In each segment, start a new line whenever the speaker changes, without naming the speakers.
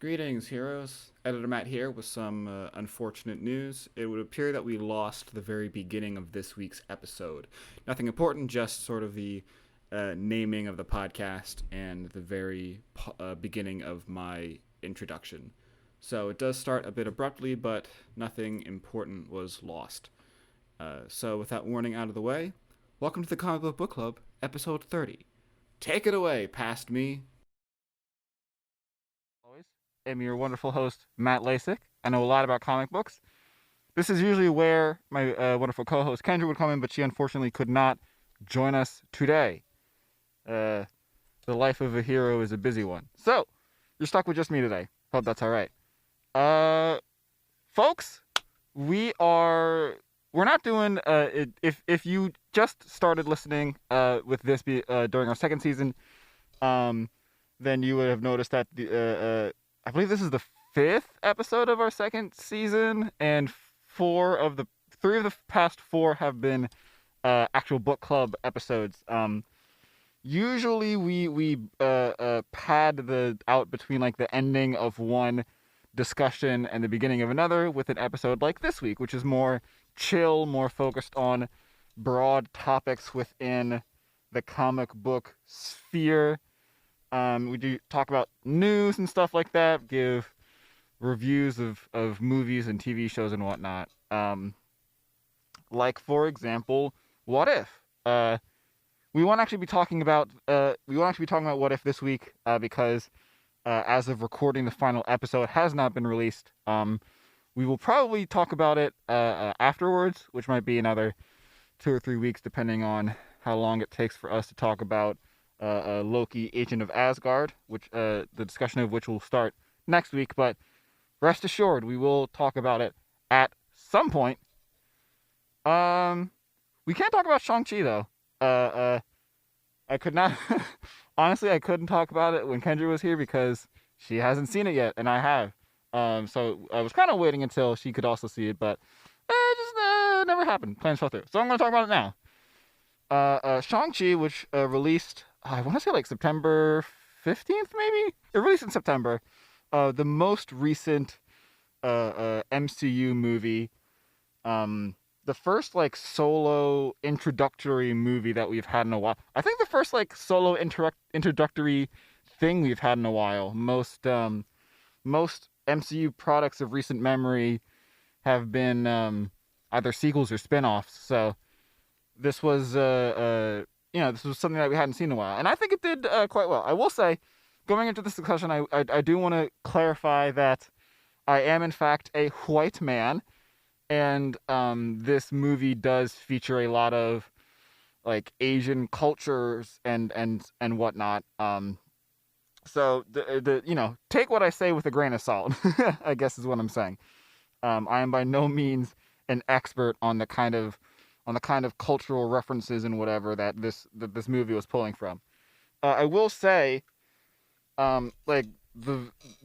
Greetings, heroes. Editor Matt here with some unfortunate news. It would appear that we lost the very beginning of this week's episode. Nothing important, just sort of the naming of the podcast and the very beginning of my introduction. So it does start a bit abruptly, but nothing important was lost. So with that warning out of the way, welcome to the Comic Book Club, episode 30. Take it away, past me.
Always am your wonderful host, Matt Lasik. I know a lot about comic books. This is usually where my wonderful co-host Kendra would come in, but she unfortunately could not join us today. The life of a hero is a busy one. So, you're stuck with just me today. Hope that's all right. Folks, we're not doing if you just started listening with this during our second season, then you would have noticed that I believe this is the fifth episode of our second season, and three of the past four have been actual book club episodes. Usually we pad the out between like the ending of one discussion and the beginning of another with an episode like this week, which is more chill, more focused on broad topics within the comic book sphere. We do talk about news and stuff like that, give reviews of movies and TV shows and whatnot. Like, for example, What If? We won't actually be talking about What If this week because as of recording, the final episode has not been released. We will probably talk about it afterwards, which might be another 2 or 3 weeks, depending on how long it takes for us to talk about Loki, Agent of Asgard, which the discussion of which will start next week. But rest assured, we will talk about it at some point. We can't talk about Shang-Chi though. I could not. Honestly, I couldn't talk about it when Kendra was here because she hasn't seen it yet, and I have. So I was kind of waiting until she could also see it, but it just never happened. Plans fell through. So I'm going to talk about it now. Shang-Chi, which released, I want to say like September 15th, maybe? It released in September. The most recent MCU movie. The first like solo introductory movie that we've had in a while. I think the first like solo introductory thing we've had in a while. Most MCU products of recent memory have been either sequels or spin-offs. So this was this was something that we hadn't seen in a while, and I think it did quite well. I will say, going into this discussion, I do want to clarify that I am in fact a white man. And this movie does feature a lot of like Asian cultures and whatnot. So take what I say with a grain of salt. I guess is what I'm saying. I am by no means an expert on the kind of cultural references and whatever that this movie was pulling from. I will say, like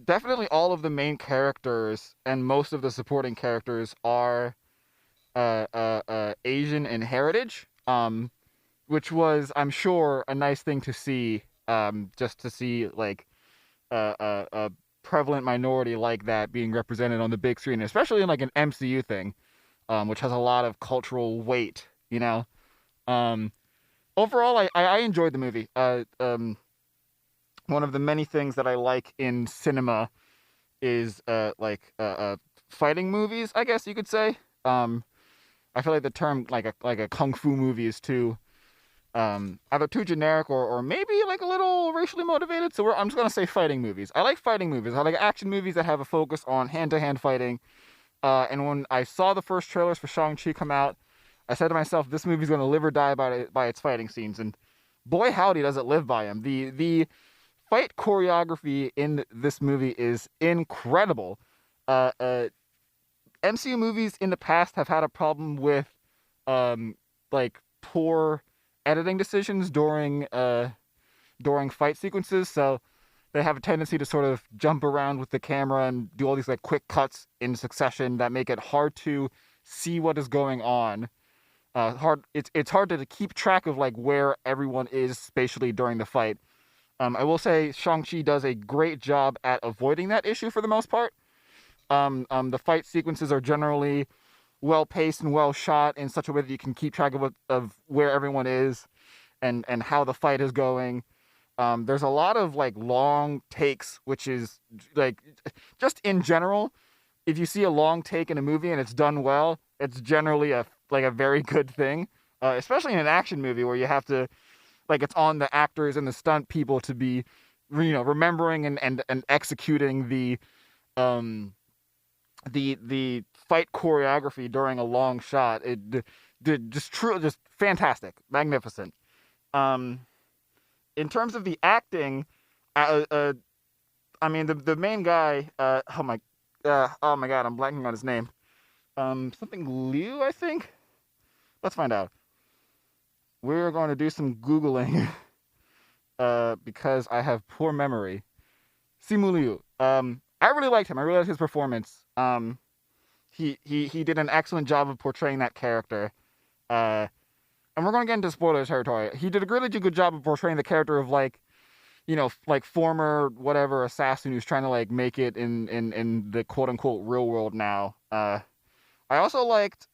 definitely all of the main characters and most of the supporting characters are Asian in heritage, which was, I'm sure, a nice thing to see, just to see like a prevalent minority like that being represented on the big screen, especially in like an MCU thing, which has a lot of cultural weight, you know. Overall, I enjoyed the movie. One of the many things that I like in cinema is fighting movies, I guess you could say. I feel like the term like a kung fu movie is too either too generic or maybe like a little racially motivated. So I'm just gonna say fighting movies. I like fighting movies. I like action movies that have a focus on hand-to-hand fighting. And when I saw the first trailers for Shang-Chi come out, I said to myself, this movie's gonna live or die by its fighting scenes. And boy howdy does it live by them. The fight choreography in this movie is incredible. MCU movies in the past have had a problem with like poor editing decisions during fight sequences, so they have a tendency to sort of jump around with the camera and do all these like quick cuts in succession that make it hard to see what is going on. It's hard to keep track of like where everyone is spatially during the fight. I will say Shang-Chi does a great job at avoiding that issue for the most part. The fight sequences are generally well paced and well shot in such a way that you can keep track of where everyone is and how the fight is going. There's a lot of like long takes, which is like just in general. If you see a long take in a movie and it's done well, it's generally a very good thing. Especially in an action movie where you have to like it's on the actors and the stunt people to be, remembering and executing the fight choreography during a long shot. Just fantastic, magnificent. Um, in terms of the acting, I mean the main guy. Oh my God, I'm blanking on his name. Something Liu, I think. Let's find out. We're going to do some googling, because I have poor memory. Simu Liu. I really liked him. I really liked his performance. He did an excellent job of portraying that character. And we're going to get into spoiler territory. He did a really good job of portraying the character of like former whatever assassin who's trying to like make it in the quote unquote real world now. I also liked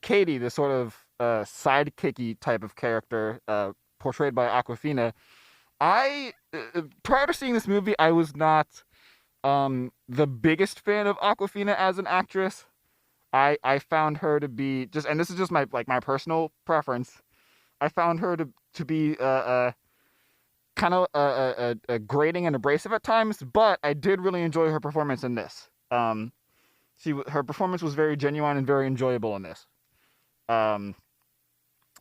Katie, the sort of sidekicky type of character portrayed by Awkwafina. I prior to seeing this movie, I was not the biggest fan of Awkwafina as an actress. I found her to be just, and this is just my personal preference. I found her to be kind of grating and abrasive at times, but I did really enjoy her performance in this. Her performance was very genuine and very enjoyable in this. And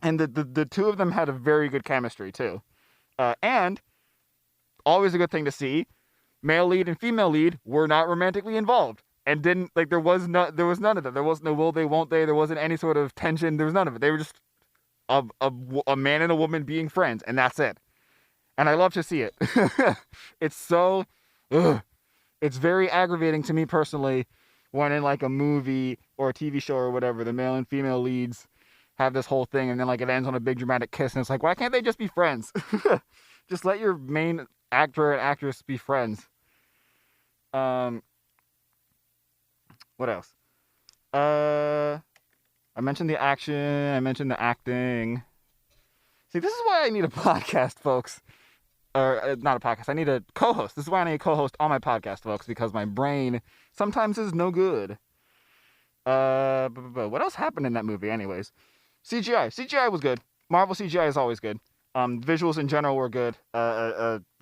the two of them had a very good chemistry too. And always a good thing to see, male lead and female lead were not romantically involved. And didn't there was none of that. There was no will they, won't they. There wasn't any sort of tension. There was none of it. They were just a man and a woman being friends, and that's it. And I love to see it. It's so, it's very aggravating to me personally when in like a movie or a TV show or whatever, the male and female leads have this whole thing, and then like it ends on a big dramatic kiss, and it's like, why can't they just be friends? Just let your main actor and actress be friends. What else? I mentioned the action. I mentioned the acting. See, this is why I need a podcast, folks. Or not a podcast. I need a co-host. This is why I need a co-host on my podcast, folks, because my brain sometimes is no good. What else happened in that movie, anyways? CGI was good. Marvel CGI is always good. Visuals in general were good.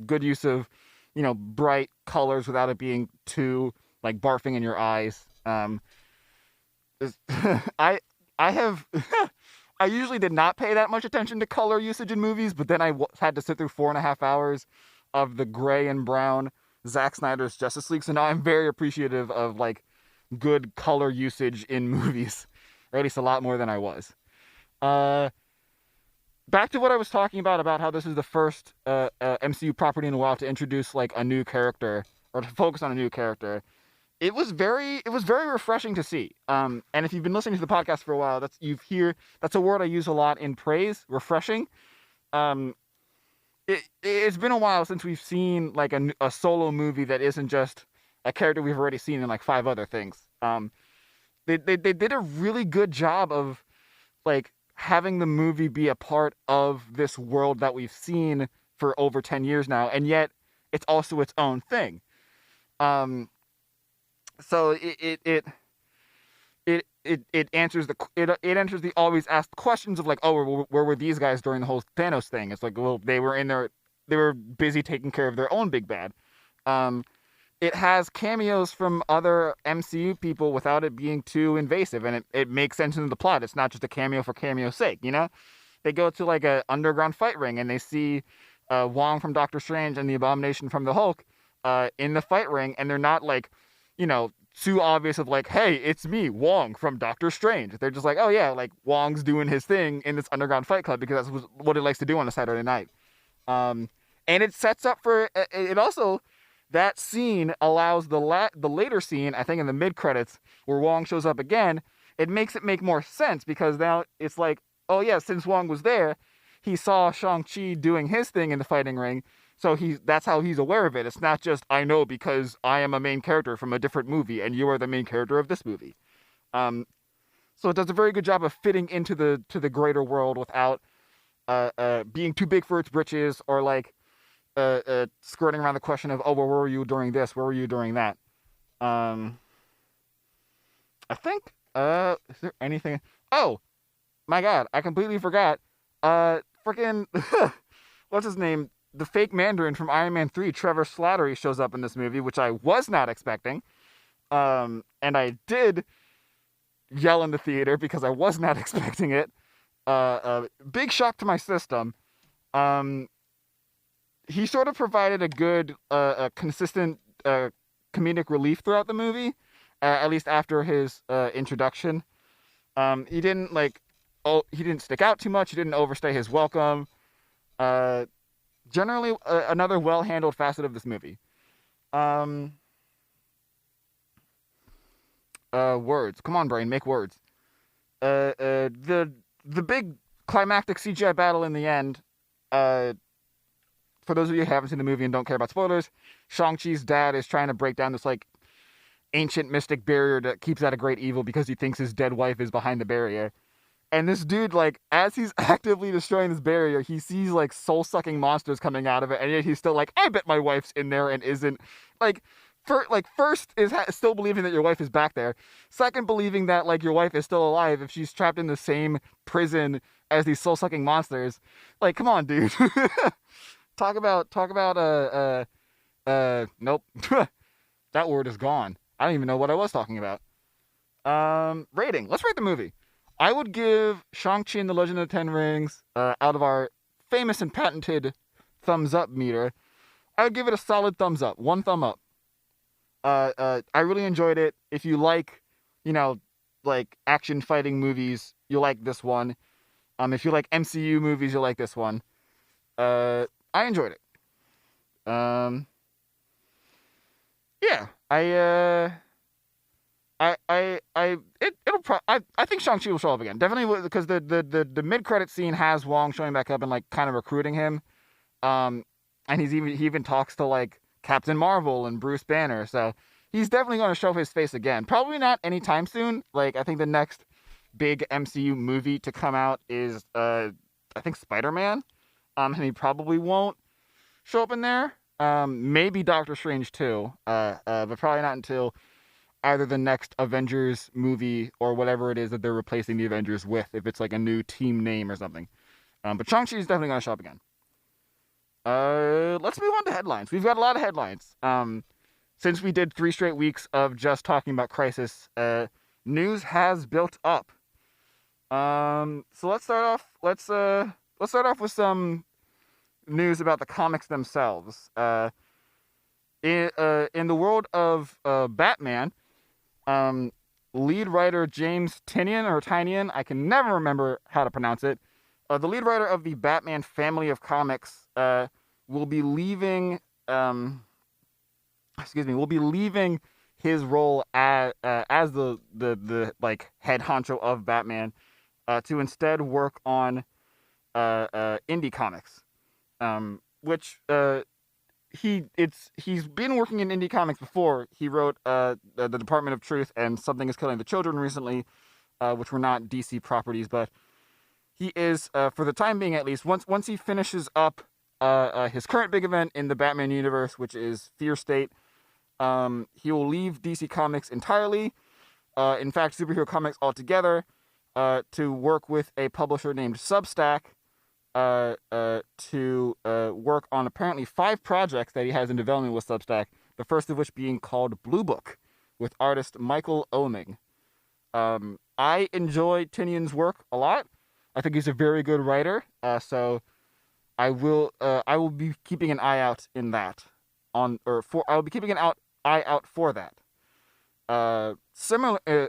Good use of, bright colors without it being too like barfing in your eyes. I have I usually did not pay that much attention to color usage in movies, but then I had to sit through 4.5 hours of the gray and brown Zack Snyder's Justice League, so now I'm very appreciative of like good color usage in movies, or at least a lot more than I was. Back to what I was talking about how this is the first MCU property in a while to introduce like a new character or to focus on a new character. It was very refreshing to see. And if you've been listening to the podcast for a while, that's a word I use a lot in praise, refreshing. It's been a while since we've seen like a solo movie that isn't just a character we've already seen in like 5 other things. They did a really good job of like having the movie be a part of this world that we've seen for over 10 years now, and yet it's also its own thing. So it answers the always asked questions of like, oh, where were these guys during the whole Thanos thing? It's like, well, they were busy taking care of their own big bad. It has cameos from other MCU people without it being too invasive, and it makes sense in the plot. It's not just a cameo for cameo's sake, They go to like a underground fight ring and they see Wong from Doctor Strange and the Abomination from the Hulk in the fight ring, and they're not like, too obvious of like, hey, it's me, Wong from Doctor Strange. They're just like, oh yeah, like Wong's doing his thing in this underground fight club because that's what he likes to do on a Saturday night. And it sets up for it also. That scene allows the later scene, I think in the mid-credits, where Wong shows up again, it makes it make more sense because now it's like, oh yeah, since Wong was there, he saw Shang-Chi doing his thing in the fighting ring, so that's how he's aware of it. It's not just, I know because I am a main character from a different movie and you are the main character of this movie. Um, so it does a very good job of fitting into the greater world without being too big for its britches, or like skirting around the question of, oh, well, where were you during this? Where were you during that? Um, I think, is there anything? Oh, my God, I completely forgot. Freaking, what's his name? The fake Mandarin from Iron Man 3, Trevor Slattery, shows up in this movie, which I was not expecting. And I did yell in the theater because I was not expecting it. Big shock to my system. He sort of provided a good, consistent comedic relief throughout the movie, at least after his introduction. He didn't he didn't stick out too much. He didn't overstay his welcome. Generally, another well-handled facet of this movie. Words. Come on, brain, make words. The big climactic CGI battle in the end. For those of you who haven't seen the movie and don't care about spoilers, Shang-Chi's dad is trying to break down this ancient mystic barrier that keeps out a great evil because he thinks his dead wife is behind the barrier. And this dude, as he's actively destroying this barrier, he sees soul-sucking monsters coming out of it, and yet he's still like, I bet my wife's in there, and isn't. First is still believing that your wife is back there. Second, believing that your wife is still alive if she's trapped in the same prison as these soul-sucking monsters. Come on, dude. talk about nope. That word is gone. I don't even know what I was talking about. Rating. Let's rate the movie. I would give Shang-Chi and the Legend of the Ten Rings, out of our famous and patented thumbs up meter, I would give it a solid thumbs up. 1 thumb up. I really enjoyed it. If you like, action fighting movies, you'll like this one. If you like MCU movies, you'll like this one. I enjoyed it. Yeah, I think Shang-Chi will show up again. Definitely, because the mid-credit scene has Wong showing back up and kind of recruiting him. And he even talks to Captain Marvel and Bruce Banner. So he's definitely going to show his face again. Probably not anytime soon. I think the next big MCU movie to come out is I think Spider-Man. And he probably won't show up in there. Maybe Doctor Strange too. But probably not until either the next Avengers movie or whatever it is that they're replacing the Avengers with, if it's a new team name or something. But Shang-Chi is definitely going to show up again. Let's move on to headlines. We've got a lot of headlines. Since we did 3 straight weeks of just talking about Crisis, news has built up. So let's start off. Let's start off with some news about the comics themselves. In the world of Batman, lead writer James Tynion, I can never remember how to pronounce it. The lead writer of the Batman family of comics will be leaving. Will be leaving his role as the head honcho of Batman to instead work on indie comics, which he's been working in indie comics before. He wrote the Department of Truth and Something Is Killing the Children recently, which were not DC properties, but he is, for the time being at least, once he finishes up his current big event in the Batman universe, which is Fear State, he will leave DC Comics entirely, in fact, superhero comics altogether, to work with a publisher named Substack, to work on apparently 5 projects that he has in development with Substack, the first of which being called Blue Book, with artist Michael Oeming. I enjoy Tynion's work a lot. I think he's a very good writer, so I will be keeping an eye out in that. I'll be keeping an eye out for that.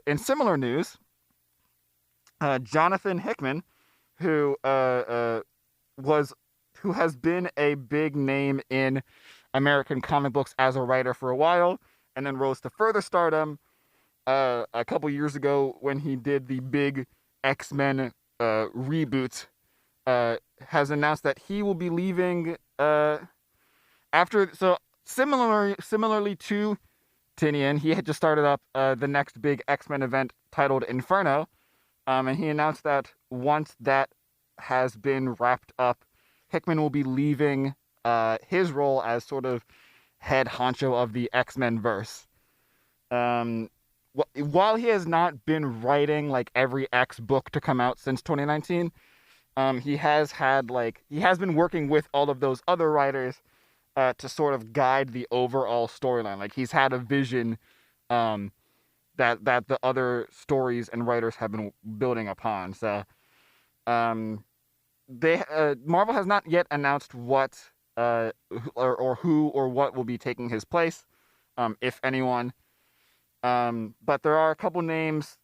In similar news, Jonathan Hickman, who has been a big name in American comic books as a writer for a while, and then rose to further stardom a couple years ago when he did the big X-Men reboot has announced that he will be leaving after. So similarly to Tinian, he had just started up the next big X-Men event titled Inferno, and he announced that once that has been wrapped up, Hickman will be leaving his role as sort of head honcho of the X-Men verse. Um, while he has not been writing like every X book to come out since 2019, he has been working with all of those other writers to sort of guide the overall storyline. Like he's had a vision um, that the other stories and writers have been building upon. So um, they Marvel has not yet announced what or who or what will be taking his place, if anyone. But there are a couple names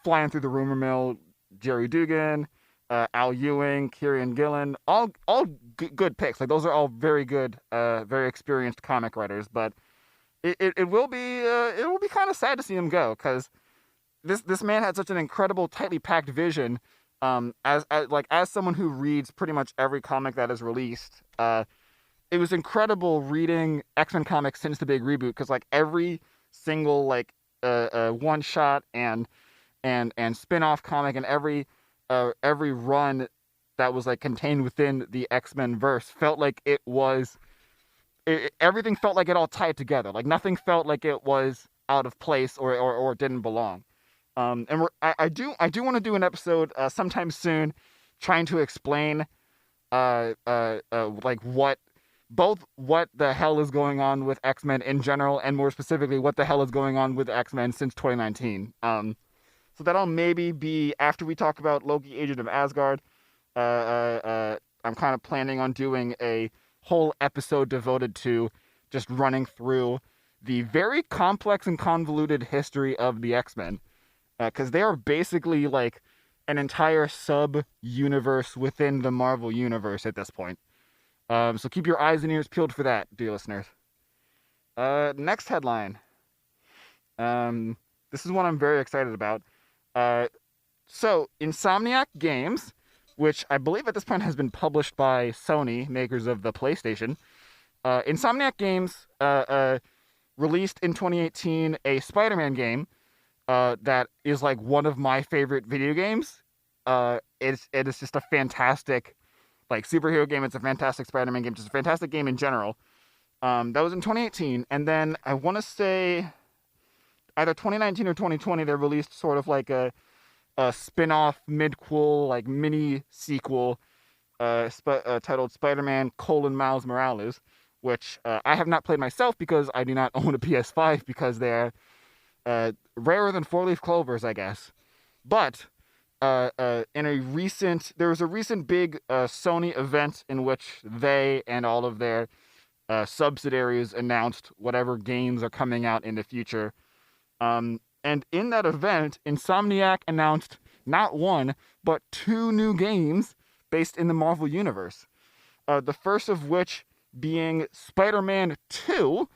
flying through the rumor mill: Jerry Dugan, Al Ewing, Kieran Gillen, all good picks. Like those are all very good, very experienced comic writers. But it will be kind of sad to see him go, because this man had such an incredible, tightly packed vision. As someone who reads pretty much every comic that is released, it was incredible reading X-Men comics since the big reboot, because like every single one shot and spin-off comic and every run that was like contained within the X-Men verse felt like everything felt like it all tied together. Like nothing felt like it was out of place or didn't belong. And I do want to do an episode sometime soon, trying to explain like what the hell is going on with X-Men in general, and more specifically what the hell is going on with X-Men since 2019. So that'll maybe be after we talk about Loki, Agent of Asgard. I'm kind of planning on doing a whole episode devoted to just running through the very complex and convoluted history of the X-Men, because they are basically like an entire sub-universe within the Marvel universe at this point. So keep your eyes and ears peeled for that, dear listeners. Next headline. This is one I'm very excited about. So Insomniac Games, which I believe at this point has been published by Sony, makers of the PlayStation. Insomniac Games released in 2018 a Spider-Man game that is like one of my favorite video games. It is just a fantastic like superhero game. It's a fantastic Spider-Man game. Just a fantastic game in general. That was in 2018, and then I want to say either 2019 or 2020 they released sort of like a spin-off midquel like mini sequel titled Spider-Man: Miles Morales, which I have not played myself because I do not own a PS5, because they're rarer than four-leaf clovers, I guess. But there was a recent big Sony event in which they and all of their subsidiaries announced whatever games are coming out in the future. And in that event, Insomniac announced not one, but two new games based in the Marvel Universe. The first of which being Spider-Man 2,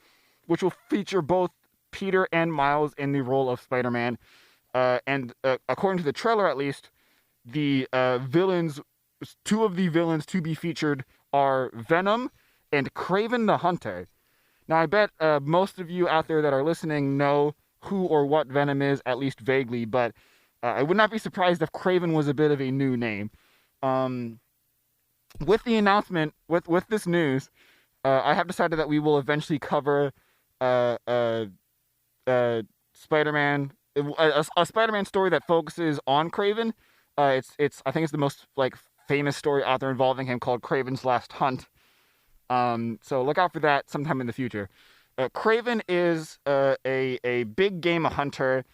which will feature both Peter and Miles in the role of Spider-Man. And according to the trailer, at least, the two of the villains to be featured are Venom and Kraven the Hunter. Now, I bet most of you out there that are listening know who or what Venom is, at least vaguely, but I would not be surprised if Kraven was a bit of a new name. With the announcement, with this news, I have decided that we will eventually cover Spider-Man, a Spider-Man story that focuses on Kraven. I think it's the most like famous story out there involving him, called Kraven's Last Hunt. So look out for that sometime in the future. Kraven is a big game hunter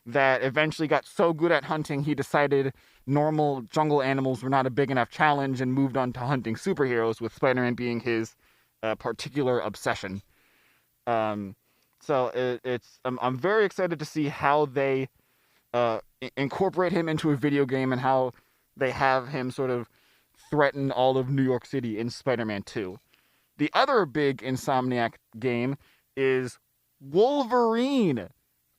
that eventually got so good at hunting he decided normal jungle animals were not a big enough challenge and moved on to hunting superheroes, with Spider-Man being his particular obsession. So I'm very excited to see how they incorporate him into a video game, and how they have him sort of threaten all of New York City in Spider-Man 2. The other big Insomniac game is Wolverine.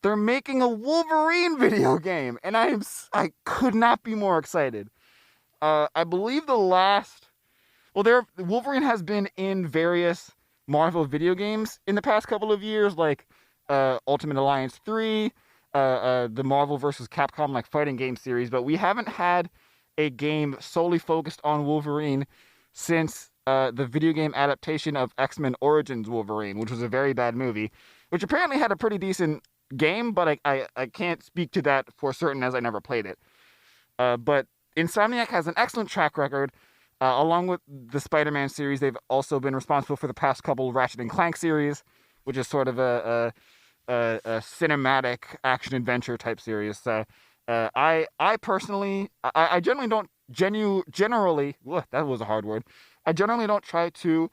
They're making a Wolverine video game, and I could not be more excited. I believe the last. Well, Wolverine has been in various Marvel video games in the past couple of years, like Ultimate Alliance 3, the Marvel vs. Capcom like fighting game series, but we haven't had a game solely focused on Wolverine since the video game adaptation of X-Men Origins Wolverine, which was a very bad movie, which apparently had a pretty decent game, but I can't speak to that for certain as I never played it. But Insomniac has an excellent track record. Along with the Spider-Man series, they've also been responsible for the past couple Ratchet and Clank series, which is sort of a cinematic action adventure type series. So I personally, I generally don't generally that was a hard word. I generally don't try to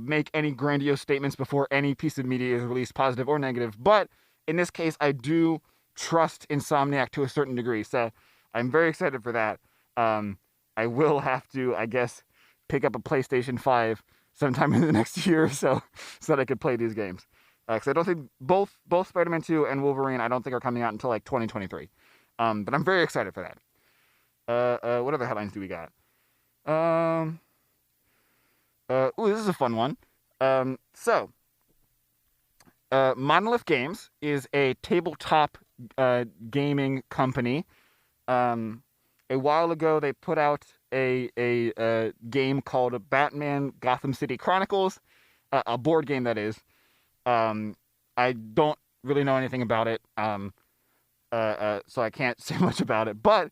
make any grandiose statements before any piece of media is released, positive or negative. But in this case, I do trust Insomniac to a certain degree. So I'm very excited for that. I will have to, I guess, pick up a PlayStation 5 sometime in the next year or so that I could play these games. Because I don't think both Spider-Man 2 and Wolverine, I don't think are coming out until like 2023. But I'm very excited for that. What other headlines do we got? This is a fun one. Monolith Games is a tabletop gaming company. A while ago, they put out a game called Batman Gotham City Chronicles, a board game that is. I don't really know anything about it, so I can't say much about it. But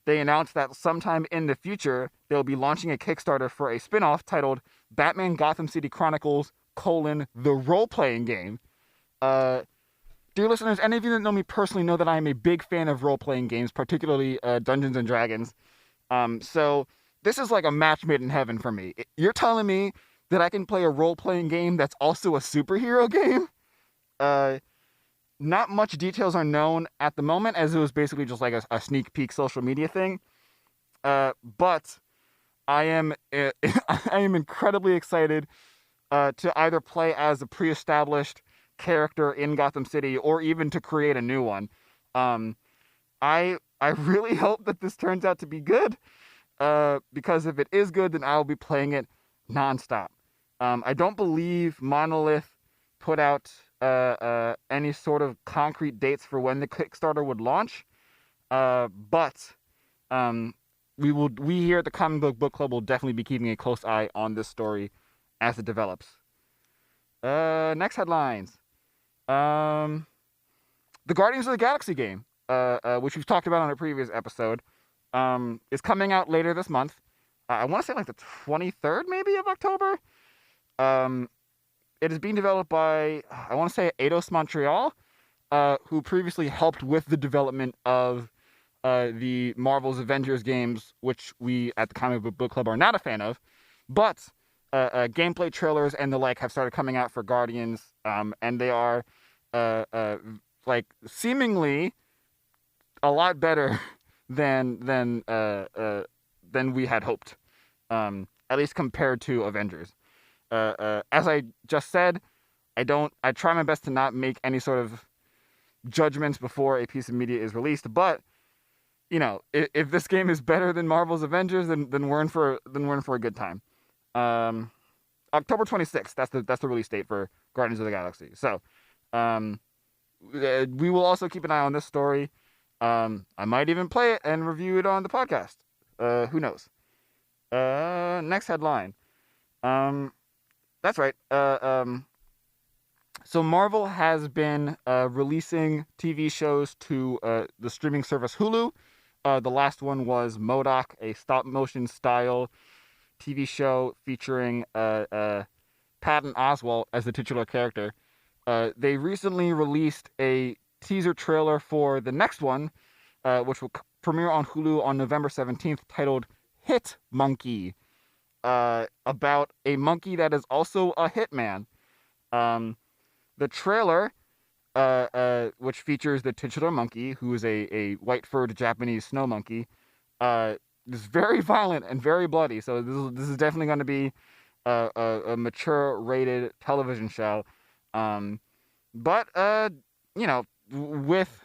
they announced that sometime in the future, they'll be launching a Kickstarter for a spin-off titled Batman Gotham City Chronicles, the role-playing game. Dear listeners, any of you that know me personally know that I am a big fan of role-playing games, particularly Dungeons & Dragons. So this is like a match made in heaven for me. You're telling me that I can play a role-playing game that's also a superhero game? Not much details are known at the moment, as it was basically just like a sneak peek social media thing. But I am I am incredibly excited to either play as a pre-established character in Gotham City or even to create a new one. I really hope that this turns out to be good, because if it is good, then I'll be playing it nonstop. I don't believe Monolith put out any sort of concrete dates for when the Kickstarter would launch, but we here at the Comic Book Club will definitely be keeping a close eye on this story as it develops. Next headlines. The Guardians of the Galaxy game, which we've talked about on a previous episode, is coming out later this month. I want to say like the 23rd maybe of October. It is being developed by, I want to say, Eidos Montreal, who previously helped with the development of the Marvel's Avengers games, which we at the Comic Book Club are not a fan of. But gameplay trailers and the like have started coming out for Guardians, and they are like seemingly a lot better than we had hoped, at least compared to Avengers. As I just said, I try my best to not make any sort of judgments before a piece of media is released, but you know, if this game is better than Marvel's Avengers, then we're in for a good time. October 26th, that's the release date for Guardians of the Galaxy. So, we will also keep an eye on this story. I might even play it and review it on the podcast. Who knows? Next headline. That's right. So Marvel has been releasing TV shows to the streaming service Hulu. The last one was MODOK, a stop-motion style TV show featuring Patton Oswalt as the titular character. They recently released a teaser trailer for the next one, which will premiere on Hulu on November 17th, titled Hit Monkey, about a monkey that is also a hitman. The trailer, which features the titular monkey, who is a white-furred Japanese snow monkey, is very violent and very bloody. So this is definitely going to be a mature-rated television show. But you know, with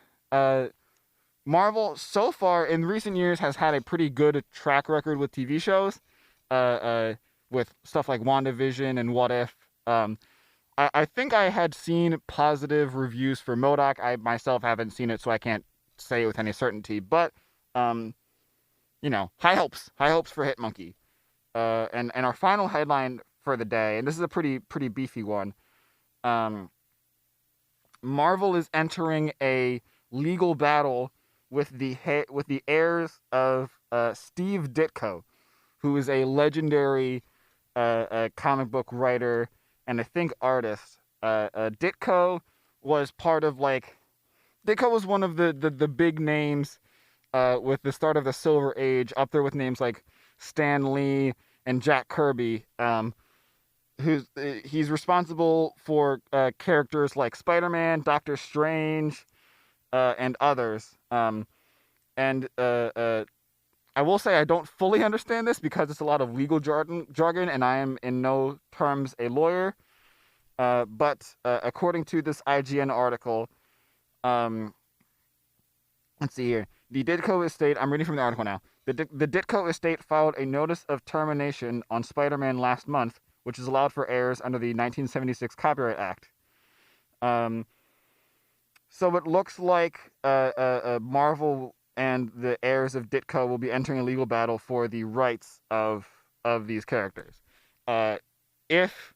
Marvel so far in recent years has had a pretty good track record with TV shows, uh, with stuff like WandaVision and What If. Um, I think I had seen positive reviews for MODOK. I myself haven't seen it, so I can't say it with any certainty. But um, high hopes for Hitmonkey. And our final headline for the day, and this is a pretty beefy one. Um, Marvel is entering a legal battle with the heirs of Steve Ditko, who is a legendary comic book writer and I think artist. Ditko was part of Ditko was one of the big names with the start of the Silver Age, up there with names like Stan Lee and Jack Kirby. He's responsible for characters like Spider-Man, Doctor Strange, and others. And I will say I don't fully understand this because it's a lot of legal jargon, and I am in no terms a lawyer. But according to this IGN article, let's see here. The Ditko estate, I'm reading from the article now. The Ditko estate filed a notice of termination on Spider-Man last month, which is allowed for heirs under the 1976 Copyright Act. So it looks like Marvel and the heirs of Ditko will be entering a legal battle for the rights of these characters. If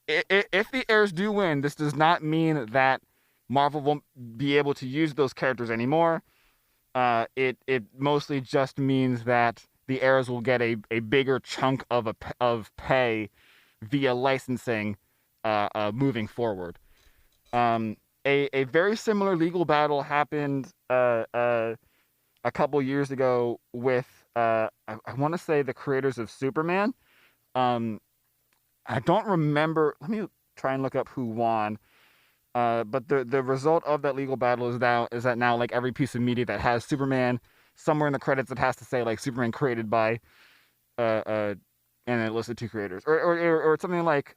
the heirs do win, this does not mean that Marvel won't be able to use those characters anymore. It mostly just means that the heirs will get a bigger chunk of pay via licensing moving forward. A very similar legal battle happened a couple years ago with I want to say the creators of Superman. I don't remember. Let me try and look up who won. But the result of that legal battle is that now like every piece of media that has Superman, somewhere in the credits it has to say like Superman created by, and it lists the two creators, or something like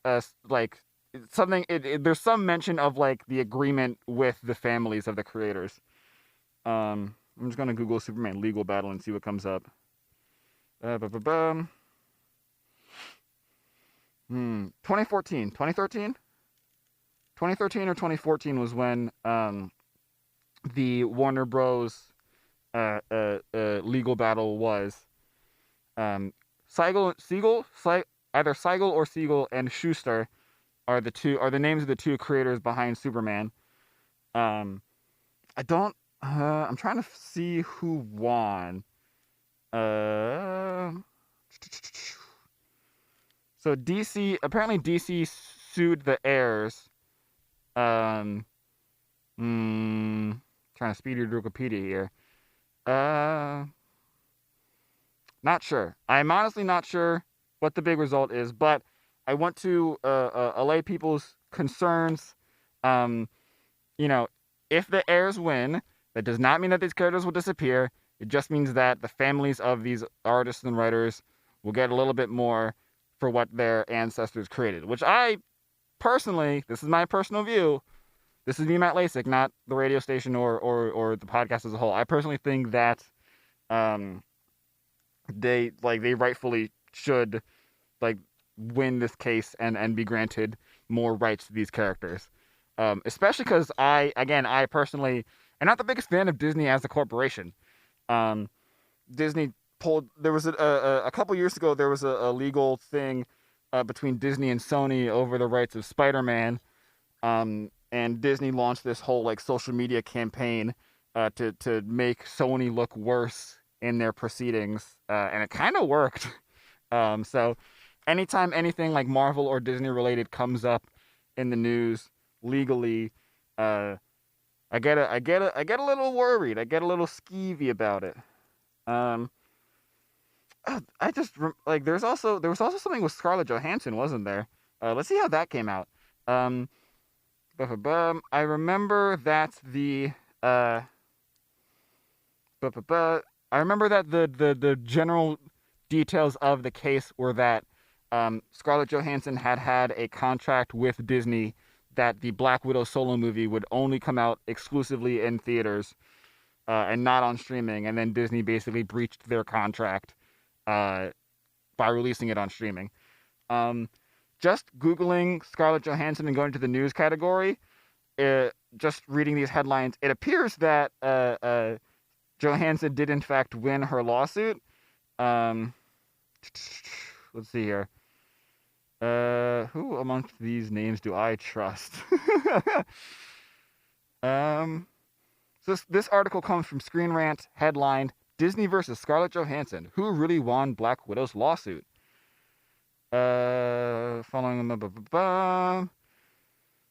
something. There's some mention of like the agreement with the families of the creators. I'm just gonna Google Superman legal battle and see what comes up. 2014, 2013. 2013 or 2014 was when the Warner Bros. Legal battle was. Either Seigel or Siegel and Schuster are the names of the two creators behind Superman. I'm trying to see who won. So DC sued the heirs. Trying to speed read Wikipedia here. Not sure. I'm honestly not sure what the big result is, but I want to allay people's concerns. If the heirs win, that does not mean that these characters will disappear. It just means that the families of these artists and writers will get a little bit more for what their ancestors created, which I personally, this is my personal view. This is me, Matt Lasik, not the radio station or the podcast as a whole. I personally think that they rightfully should win this case and be granted more rights to these characters. Especially because I personally am not the biggest fan of Disney as a corporation. Disney there was a couple years ago, there was a legal thing between Disney and Sony over the rights of Spider-Man. And Disney launched this whole social media campaign to make Sony look worse in their proceedings, and it kind of worked. So anytime anything like Marvel or Disney related comes up in the news legally, I get a little worried. I get a little skeevy about it. I just there was also something with Scarlett Johansson, wasn't there? Let's see how that came out. I remember that the general details of the case were that Scarlett Johansson had a contract with Disney that the Black Widow solo movie would only come out exclusively in theaters and not on streaming, and then Disney basically breached their contract by releasing it on streaming. Just Googling Scarlett Johansson and going to the news category, just reading these headlines, it appears that Johansson did in fact win her lawsuit. Let's see here. Who amongst these names do I trust? So this article comes from Screen Rant, headlined Disney versus Scarlett Johansson. Who really won Black Widow's lawsuit? Following them.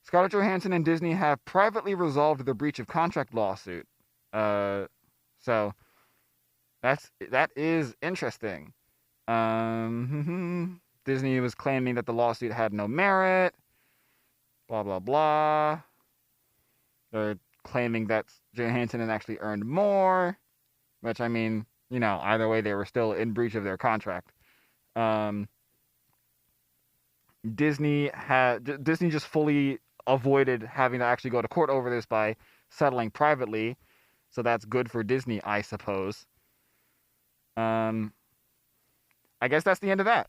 Scarlett Johansson and Disney have privately resolved their breach of contract lawsuit. So that is interesting. Disney was claiming that the lawsuit had no merit. Blah blah blah. They're claiming that Johansson had actually earned more, which, I mean, either way, they were still in breach of their contract. Disney just fully avoided having to actually go to court over this by settling privately, so that's good for Disney, I suppose. I guess that's the end of that.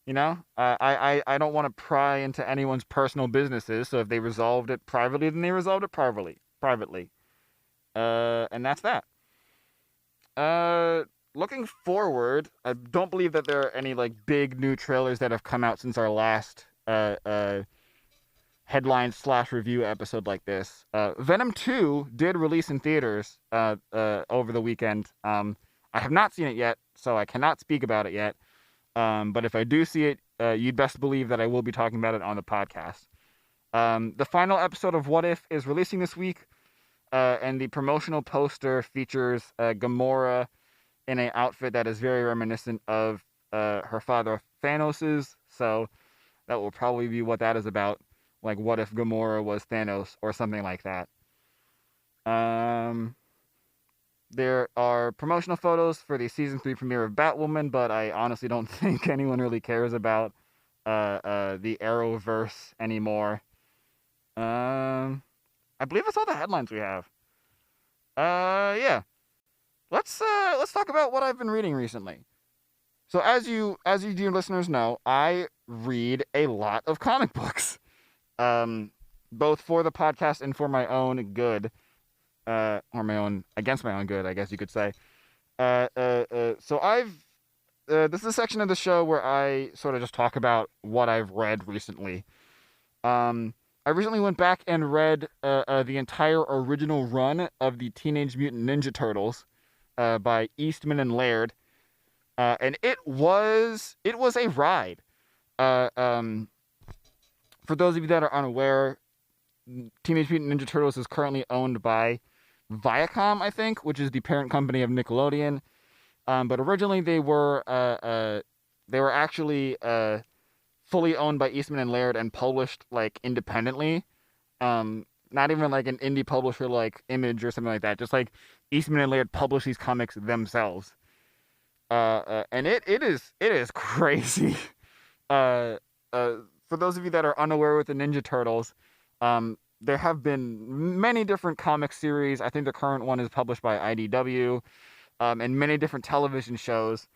I don't want to pry into anyone's personal businesses, so if they resolved it privately, then they resolved it privately. And that's that. Looking forward, I don't believe that there are any big new trailers that have come out since our last headline/review episode like this. Venom 2 did release in theaters over the weekend. I have not seen it yet, so I cannot speak about it yet. But if I do see it, you'd best believe that I will be talking about it on the podcast. The final episode of What If is releasing this week, and the promotional poster features Gamora in an outfit that is very reminiscent of her father Thanos's, so that will probably be what that is about. What if Gamora was Thanos or something like that. There are promotional photos for the season 3 premiere of Batwoman, but I honestly don't think anyone really cares about the Arrowverse anymore. I believe that's all the headlines we have. Yeah. Let's talk about what I've been reading recently. So as you dear listeners know, I read a lot of comic books, both for the podcast and for my own good. Or against my own good, I guess you could say. So this is a section of the show where I sort of just talk about what I've read recently. I recently went back and read the entire original run of the Teenage Mutant Ninja Turtles by Eastman and Laird, and it was a ride. For those of you that are unaware, Teenage Mutant Ninja Turtles is currently owned by Viacom, I think, which is the parent company of Nickelodeon. But originally they were actually fully owned by Eastman and Laird and published independently. Not even an indie publisher like Image or something like that. Just Eastman and Laird publish these comics themselves. And it is crazy. For those of you that are unaware with the Ninja Turtles, there have been many different comic series. I think the current one is published by IDW, and many different television shows.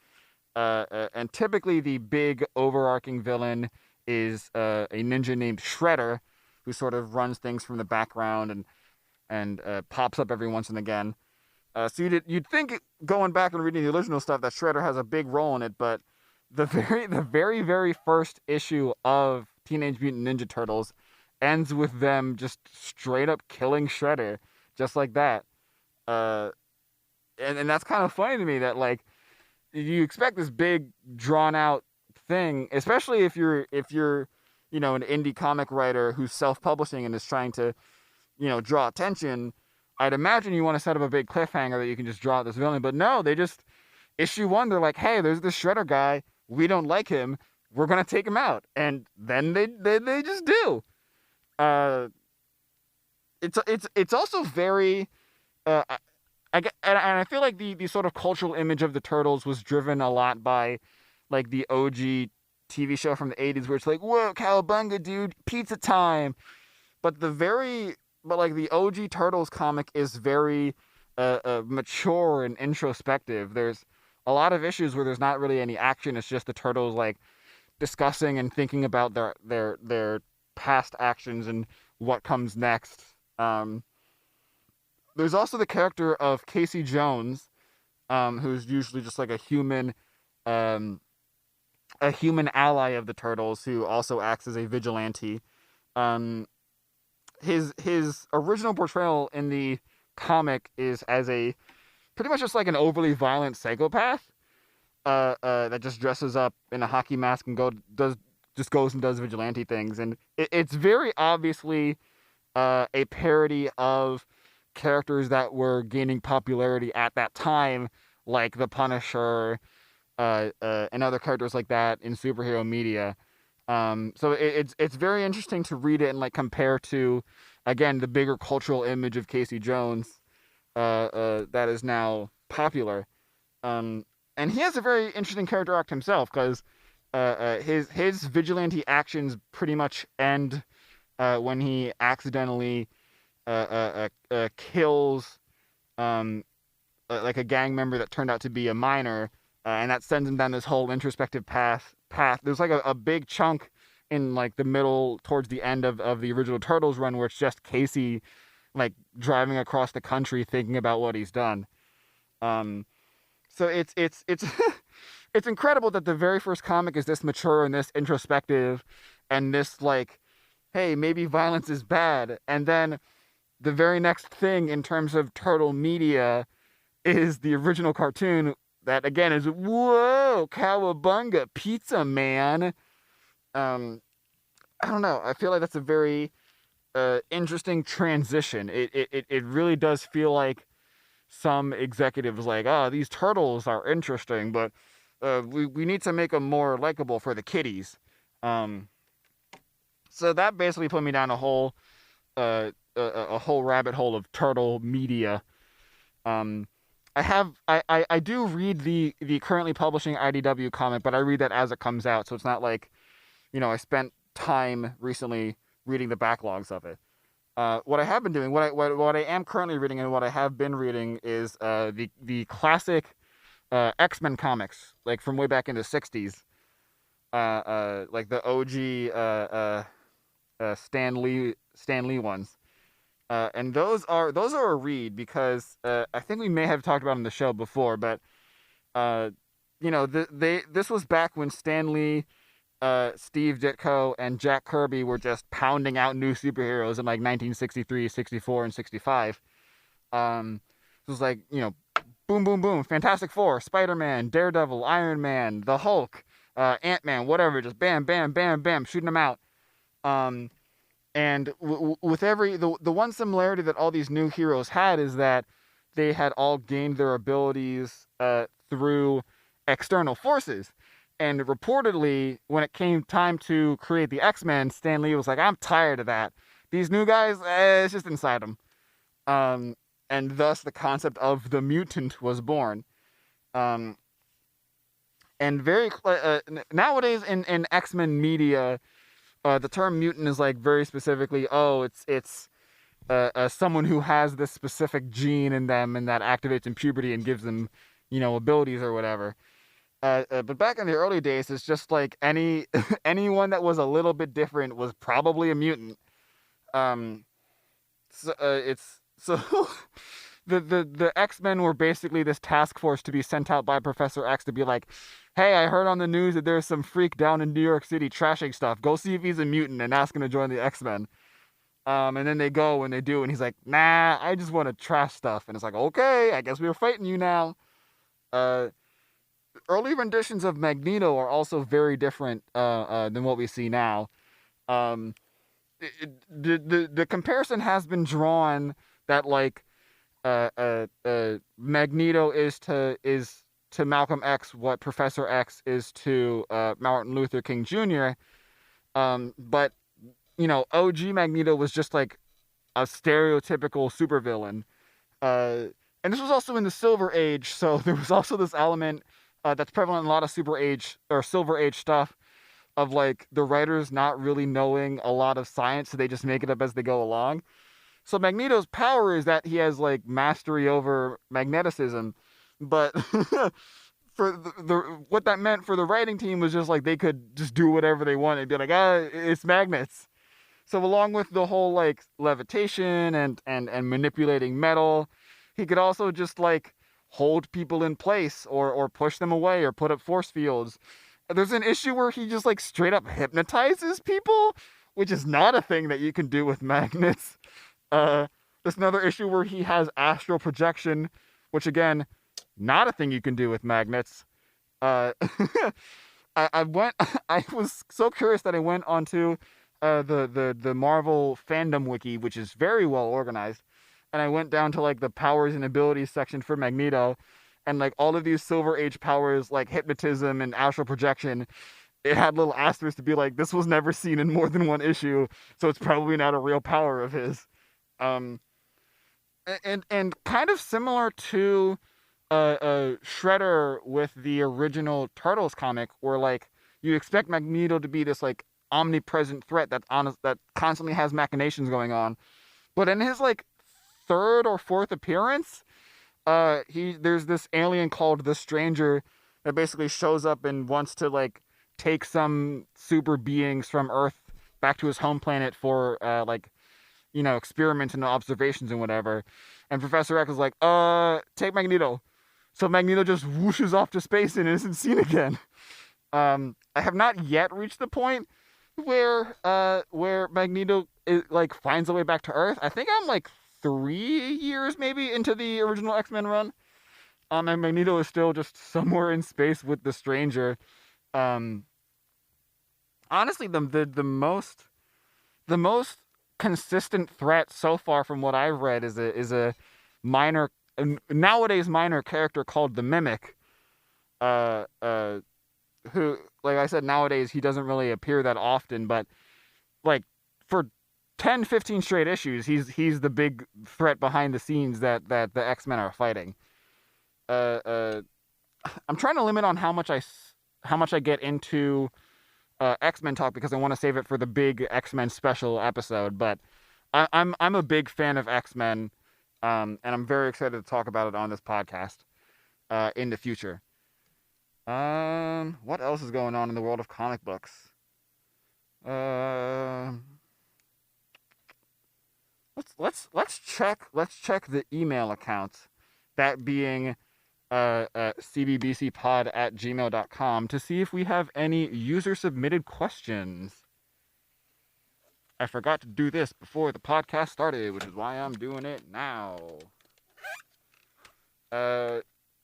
And typically the big overarching villain is a ninja named Shredder, who sort of runs things from the background and pops up every once and again. So you'd think, going back and reading the original stuff, that Shredder has a big role in it, but the very first issue of Teenage Mutant Ninja Turtles ends with them just straight up killing Shredder, just like that. And that's kind of funny to me that you expect this big drawn out thing, especially if you're an indie comic writer who's self-publishing and is trying to draw attention. I'd imagine you want to set up a big cliffhanger that you can just draw out this villain, but no, they just issue 1, they're like, hey, there's this Shredder guy, we don't like him, we're gonna take him out, and then they just do. It's also very I feel like the sort of cultural image of the Turtles was driven a lot by the OG TV show from the 80s, where it's whoa, cowabunga, dude, pizza time. But the OG Turtles comic is very mature and introspective. There's a lot of issues where there's not really any action. It's just the turtles like discussing and thinking about their past actions and what comes next. Um, there's also the character of Casey Jones, who's usually just like um, a human ally of the turtles who also acts as a vigilante. Um, his original portrayal in the comic is as a pretty much just like an overly violent psychopath that just dresses up in a hockey mask and goes and does vigilante things, and it's very obviously a parody of characters that were gaining popularity at that time, like the Punisher, and other characters like that in superhero media. So it's very interesting to read it and like compare to, again, the bigger cultural image of Casey Jones that is now popular. Um, and he has a very interesting character arc himself because his vigilante actions pretty much end when he accidentally kills um, like a gang member that turned out to be a minor, and that sends him down this whole introspective path. There's like a big chunk in like the middle towards the end of the original Turtles run where it's just Casey like driving across the country thinking about what he's done. Um, so it's it's incredible that the very first comic is this mature and this introspective and this like, hey, maybe violence is bad, and then the very next thing in terms of turtle media is the original cartoon that again is whoa cowabunga pizza man. um I don't know, I feel like that's a very interesting transition. It really does feel like some executives like, oh, these turtles are interesting, but we need to make them more likable for the kiddies. um so that basically put me down a whole rabbit hole of turtle media. um I do read the currently publishing IDW comic, but I read that as it comes out, so it's not like, I spent time recently reading the backlogs of it. What I have been doing, what I am currently reading, and what I have been reading is the classic X-Men comics, like from way back in the '60s, like the OG Stan Lee ones. And those are a read because I think we may have talked about it on the show before, but uh, this was back when Stan Lee, Steve Ditko, and Jack Kirby were just pounding out new superheroes in like 1963, 64, and 65. It was like, boom, boom, boom, Fantastic Four, Spider-Man, Daredevil, Iron Man, the Hulk, Ant-Man, whatever, just bam, bam, bam, bam, shooting them out. Um, and with the one similarity that all these new heroes had is that they had all gained their abilities through external forces. And reportedly, when it came time to create the X-Men, Stan Lee was like, I'm tired of that. These new guys, it's just inside them. And thus the concept of the mutant was born. Um, and nowadays in X-Men media, the term mutant is like very specifically, oh, it's someone who has this specific gene in them and that activates in puberty and gives them, abilities or whatever. But back in the early days, it's just like anyone that was a little bit different was probably a mutant. Um, so the X-Men were basically this task force to be sent out by Professor X to be like, hey, I heard on the news that there's some freak down in New York City trashing stuff. Go see if he's a mutant and ask him to join the X-Men. And then they go and they do, and he's like, nah, I just want to trash stuff. And it's like, okay, I guess we're fighting you now. Early renditions of Magneto are also very different than what we see now. Um, the comparison has been drawn that like Magneto is to Malcolm X what Professor X is to Martin Luther King Jr. But OG Magneto was just like a stereotypical supervillain. And this was also in the Silver Age, so there was also this element that's prevalent in a lot of Super Age or Silver Age stuff of like the writers not really knowing a lot of science, so they just make it up as they go along. So Magneto's power is that he has like mastery over magneticism, but for the what that meant for the writing team was just like they could just do whatever they wanted. Be like, it's magnets. So along with the whole like levitation and manipulating metal, he could also just like hold people in place or push them away or put up force fields. There's an issue where he just like straight up hypnotizes people, which is not a thing that you can do with magnets. Uh, there's another issue where he has astral projection, which again, not a thing you can do with magnets. Uh, I went. I was so curious that I went onto the Marvel fandom wiki, which is very well organized, and I went down to like the powers and abilities section for Magneto, and like all of these Silver Age powers, like hypnotism and astral projection, it had little asterisks to be like, this was never seen in more than one issue, so it's probably not a real power of his. Um, and kind of similar to Shredder with the original Turtles comic, where like you expect Magneto to be this like omnipresent threat that constantly has machinations going on, but in his like third or fourth appearance, there's this alien called the Stranger that basically shows up and wants to like take some super beings from Earth back to his home planet for experiments and observations and whatever. And Professor X is like, take Magneto. So Magneto just whooshes off to space and isn't seen again. I have not yet reached the point where Magneto like finds a way back to Earth. I think I'm like 3 years maybe into the original X-Men run. And Magneto is still just somewhere in space with the Stranger. Honestly, the most consistent threat so far from what I've read is a minor nowadays minor character called the Mimic. Who, like I said, nowadays he doesn't really appear that often, but like for 10, 15 straight issues, he's the big threat behind the scenes that the X-Men are fighting. I'm trying to limit on how much I get into X-Men talk because I want to save it for the big X-Men special episode. But I'm a big fan of X-Men, and I'm very excited to talk about it on this podcast in the future. What else is going on in the world of comic books? Let's check the email accounts, that being cbbcpod@gmail.com, to see if we have any user submitted questions. I forgot to do this before the podcast started, which is why I'm doing it now.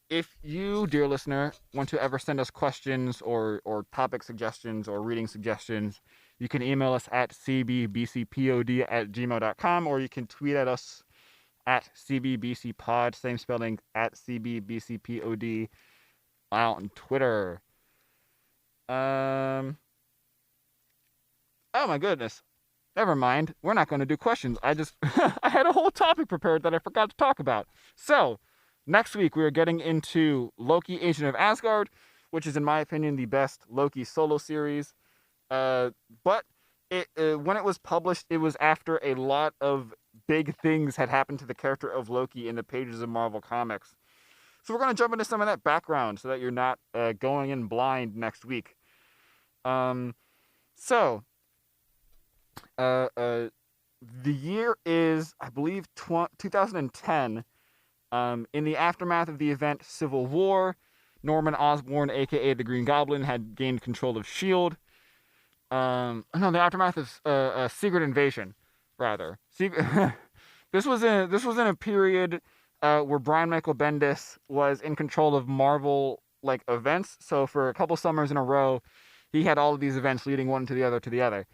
If you, dear listener, want to ever send us questions or topic suggestions or reading suggestions, you can email us at cbbcpod@gmail.com, or you can tweet at us at cbbcpod, same spelling, at cbbcpod, out on Twitter. Oh my goodness. Never mind. We're not going to do questions. I had a whole topic prepared that I forgot to talk about. So, next week we are getting into Loki, Agent of Asgard, which is, in my opinion, the best Loki solo series. But when it was published, it was after a lot of big things had happened to the character of Loki in the pages of Marvel Comics. So we're going to jump into some of that background so that you're not going in blind next week. The year is, I believe, 2010. In the aftermath of the event Civil War, Norman Osborn, a.k.a. the Green Goblin, had gained control of S.H.I.E.L.D. The aftermath of Secret Invasion, rather. This was in a period where Brian Michael Bendis was in control of Marvel like events. So for a couple summers in a row, he had all of these events leading one to the other.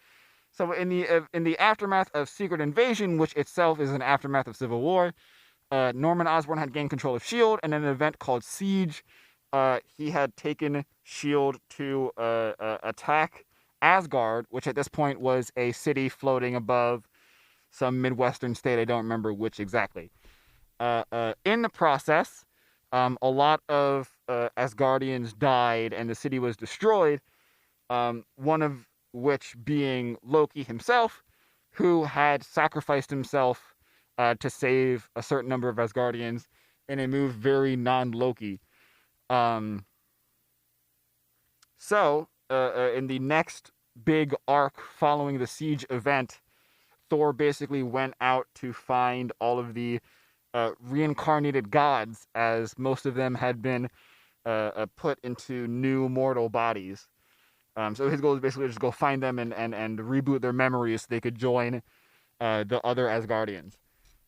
So in the aftermath of Secret Invasion, which itself is an aftermath of Civil War, Norman Osborn had gained control of S.H.I.E.L.D. and in an event called Siege, he had taken S.H.I.E.L.D. to attack Asgard, which at this point was a city floating above some Midwestern state. I don't remember which exactly. In the process, a lot of Asgardians died and the city was destroyed, one of which being Loki himself, who had sacrificed himself to save a certain number of Asgardians in a move very non-Loki. Um, in the next big arc following the siege event, Thor basically went out to find all of the reincarnated gods, as most of them had been put into new mortal bodies. So his goal is basically just go find them and reboot their memories so they could join the other Asgardians.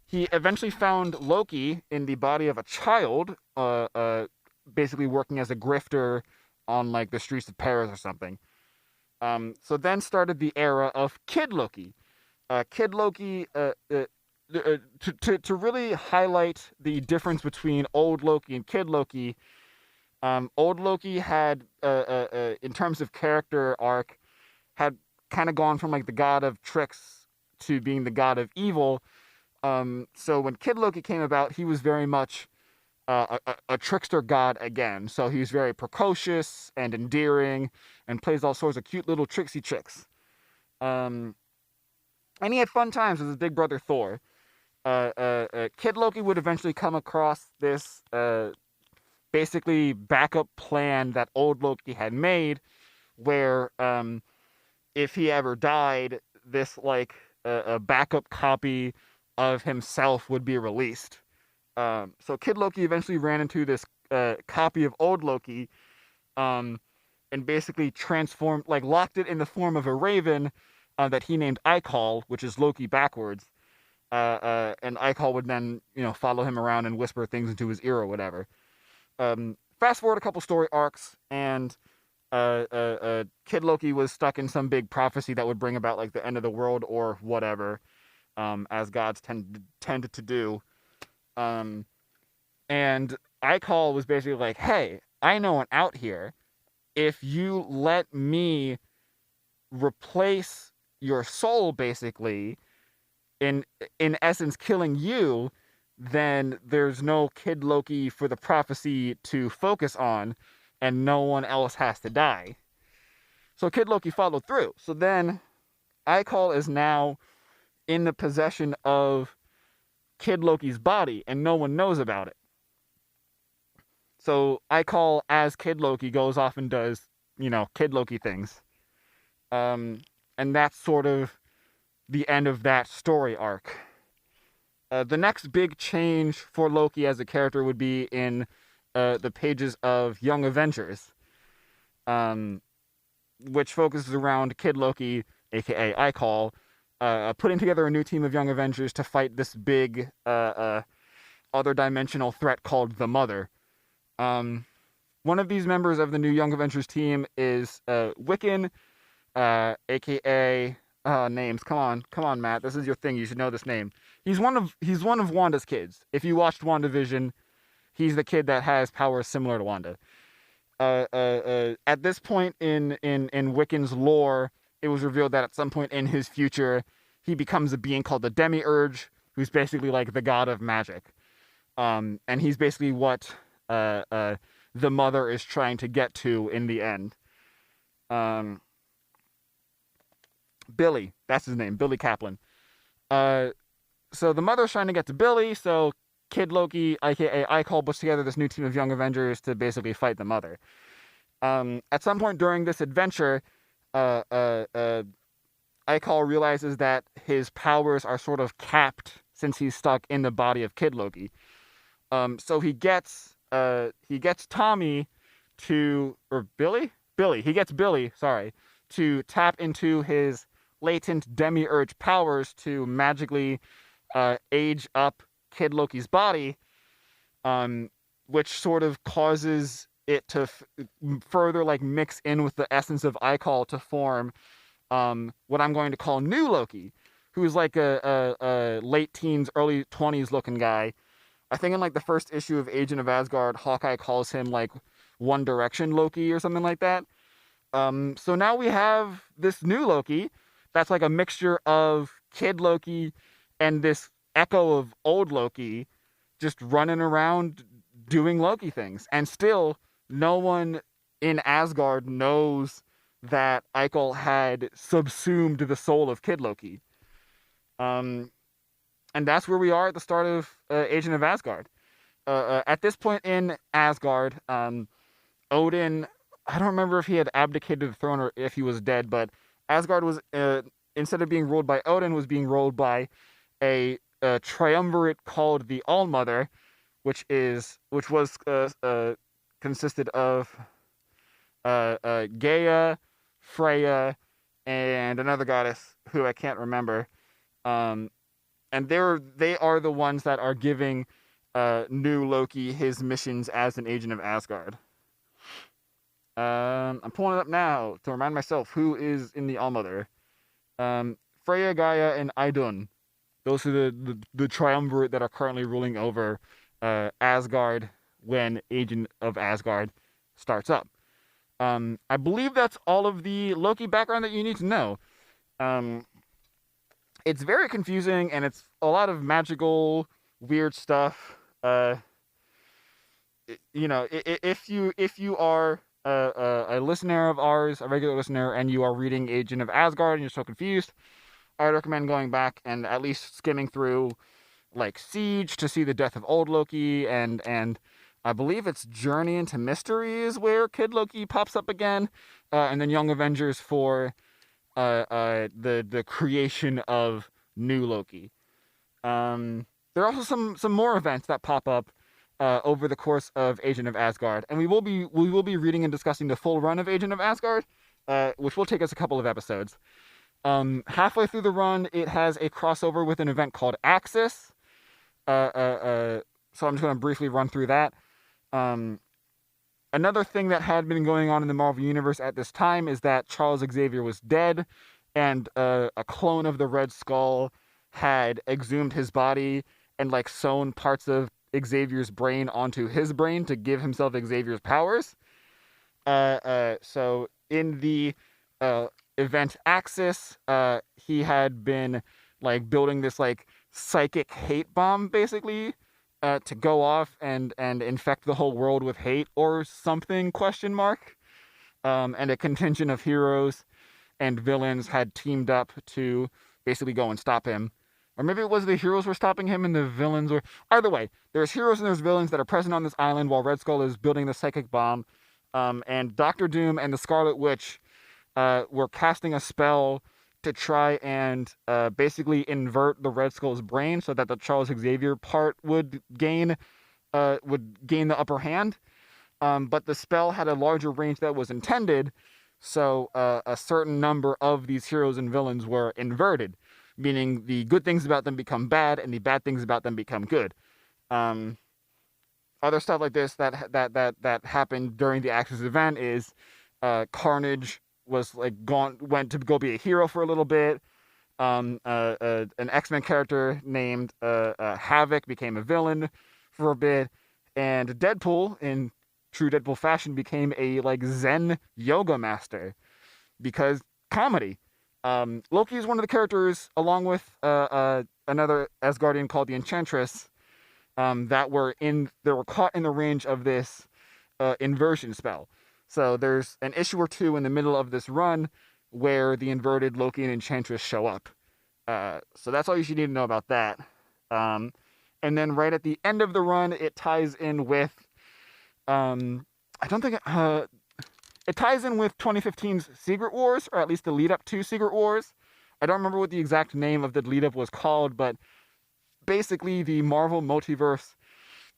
He eventually found Loki in the body of a child, basically working as a grifter on like the streets of Paris or something. So then started the era of Kid Loki. Kid Loki, to really highlight the difference between old Loki and Kid Loki, old Loki had, in terms of character arc, had kind of gone from like the god of tricks to being the god of evil. So when Kid Loki came about, he was very much a trickster god again. So he was very precocious and endearing and plays all sorts of cute little tricksy tricks. And he had fun times with his big brother Thor. Kid Loki would eventually come across this basically backup plan that old Loki had made, where if he ever died, this like a backup copy of himself would be released. So Kid Loki eventually ran into this copy of old Loki, and basically transformed, like locked it in the form of a raven that he named Ikal, which is Loki backwards. And Ikal would then, follow him around and whisper things into his ear or whatever. Fast forward a couple story arcs, and Kid Loki was stuck in some big prophecy that would bring about like the end of the world or whatever, as gods tended to do. And Ikal was basically like, "Hey, I know an out here. If you let me replace your soul, basically, in essence killing you, then there's no Kid Loki for the prophecy to focus on, and no one else has to die." So Kid Loki followed through. So then Ikal is now in the possession of Kid Loki's body, and no one knows about it. So Ikal, as Kid Loki, goes off and does, Kid Loki things. And that's sort of the end of that story arc. The next big change for Loki as a character would be in the pages of Young Avengers, which focuses around Kid Loki, aka Ikal, putting together a new team of Young Avengers to fight this big other dimensional threat called the Mother. One of these members of the new Young Avengers team is Wiccan, aka names. Come on, Matt. This is your thing. You should know this name. He's one of Wanda's kids. If you watched WandaVision, he's the kid that has powers similar to Wanda. At this point in Wiccan's lore, it was revealed that at some point in his future, he becomes a being called the Demiurge, who's basically like the god of magic. And he's basically what the Mother is trying to get to in the end. Billy, that's his name, Billy Kaplan. So the Mother's trying to get to Billy, so Kid Loki, aka Ikal, puts together this new team of Young Avengers to basically fight the Mother. At some point during this adventure, Ikal realizes that his powers are sort of capped since he's stuck in the body of Kid Loki. So he gets Tommy he gets Billy, to tap into his latent demiurge powers to magically age up Kid Loki's body, which sort of causes it to further like mix in with the essence of Ikal to form what I'm going to call New Loki, who's like a late teens, early 20s looking guy. I think in like the first issue of Agent of Asgard, Hawkeye calls him like One Direction Loki or something like that. So now we have this new Loki that's like a mixture of Kid Loki and this echo of old Loki just running around doing Loki things. And still, no one in Asgard knows that Ikal had subsumed the soul of Kid Loki. And And that's where we are at the start of Agent of Asgard. At this point in Asgard, Odin, I don't remember if he had abdicated the throne or if he was dead, but Asgard was, instead of being ruled by Odin, was being ruled by a triumvirate called the Allmother, which was consisted of Gaia, Freya, and another goddess who I can't remember. Um, and they are the ones that are giving new Loki his missions as an agent of Asgard. I'm pulling it up now to remind myself who is in the Allmother. Freya, Gaia, and Idun. Those are the triumvirate that are currently ruling over Asgard when Agent of Asgard starts up. I believe that's all of the Loki background that you need to know. Um, it's very confusing and it's a lot of magical, weird stuff. If you are a listener of ours, a regular listener, and you are reading Agent of Asgard and you're so confused, I'd recommend going back and at least skimming through like Siege to see the death of old Loki, and I believe it's Journey into Mysteries where Kid Loki pops up again, and then Young Avengers for the creation of new Loki. There are also some more events that pop up over the course of Agent of Asgard, and we will be reading and discussing the full run of Agent of Asgard, which will take us a couple of episodes. Halfway through the run, it has a crossover with an event called Axis. So I'm just going to briefly run through that. Another thing that had been going on in the Marvel Universe at this time is that Charles Xavier was dead, and a clone of the Red Skull had exhumed his body and like sewn parts of Xavier's brain onto his brain to give himself Xavier's powers. So in the event Axis, he had been like building this like psychic hate bomb basically to go off and infect the whole world with hate or something, question mark. And a contingent of heroes and villains had teamed up to basically go and stop him. Or maybe it was the heroes were stopping him and the villains were... Either way, there's heroes and there's villains that are present on this island while Red Skull is building the psychic bomb. And Doctor Doom and the Scarlet Witch were casting a spell to try and basically invert the Red Skull's brain so that the Charles Xavier part would gain the upper hand. But the spell had a larger range that was intended, so a certain number of these heroes and villains were inverted, meaning the good things about them become bad and the bad things about them become good. Other stuff like this that happened during the Axis event is Carnage was like went to go be a hero for a little bit. An X-Men character named Havoc became a villain for a bit, and Deadpool, in true Deadpool fashion, became a like Zen yoga master because comedy. Loki is one of the characters, along with another Asgardian called the Enchantress, that were caught in the range of this inversion spell. So there's an issue or two in the middle of this run where the inverted Loki and Enchantress show up. So that's all you should need to know about that. And then right at the end of the run, it ties in with it ties in with 2015's Secret Wars, or at least the lead up to Secret Wars. I don't remember what the exact name of the lead up was called, but basically the Marvel multiverse,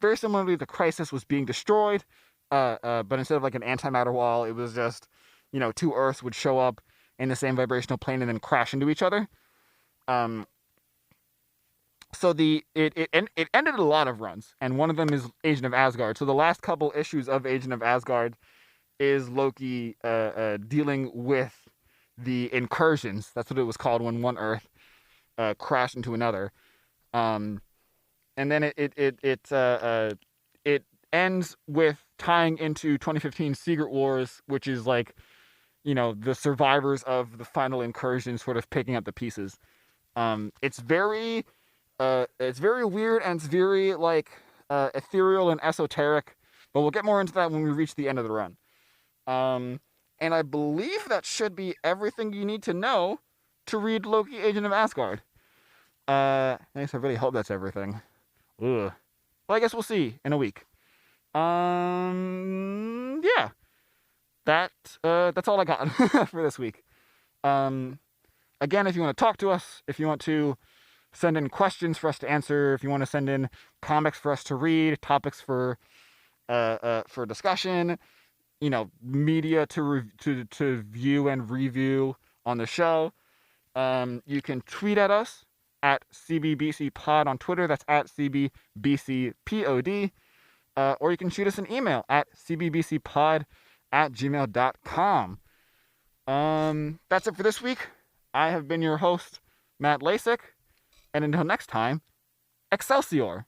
very similarly to Crisis, was being destroyed. But instead of like an antimatter wall, it was just, two Earths would show up in the same vibrational plane and then crash into each other. So it ended a lot of runs, and one of them is Agent of Asgard. So the last couple issues of Agent of Asgard is Loki dealing with the incursions. That's what it was called when one Earth crashed into another. And then it ends with tying into 2015 Secret Wars, which is like, the survivors of the final incursion sort of picking up the pieces. It's very weird and it's very like ethereal and esoteric, but we'll get more into that when we reach the end of the run. And I believe that should be everything you need to know to read Loki, Agent of Asgard. I guess I really hope that's everything. Ugh. Well, I guess we'll see in a week. Yeah. That's all I got for this week. Um, Again, if you want to talk to us, if you want to send in questions for us to answer, if you want to send in comics for us to read, topics for discussion, media to view and review on the show, you can tweet at us at CBBCPod on Twitter. That's at CBBCPOD. Or you can shoot us an email at cbbcpod@gmail.com. That's it for this week. I have been your host, Matt Lasik. And until next time, Excelsior!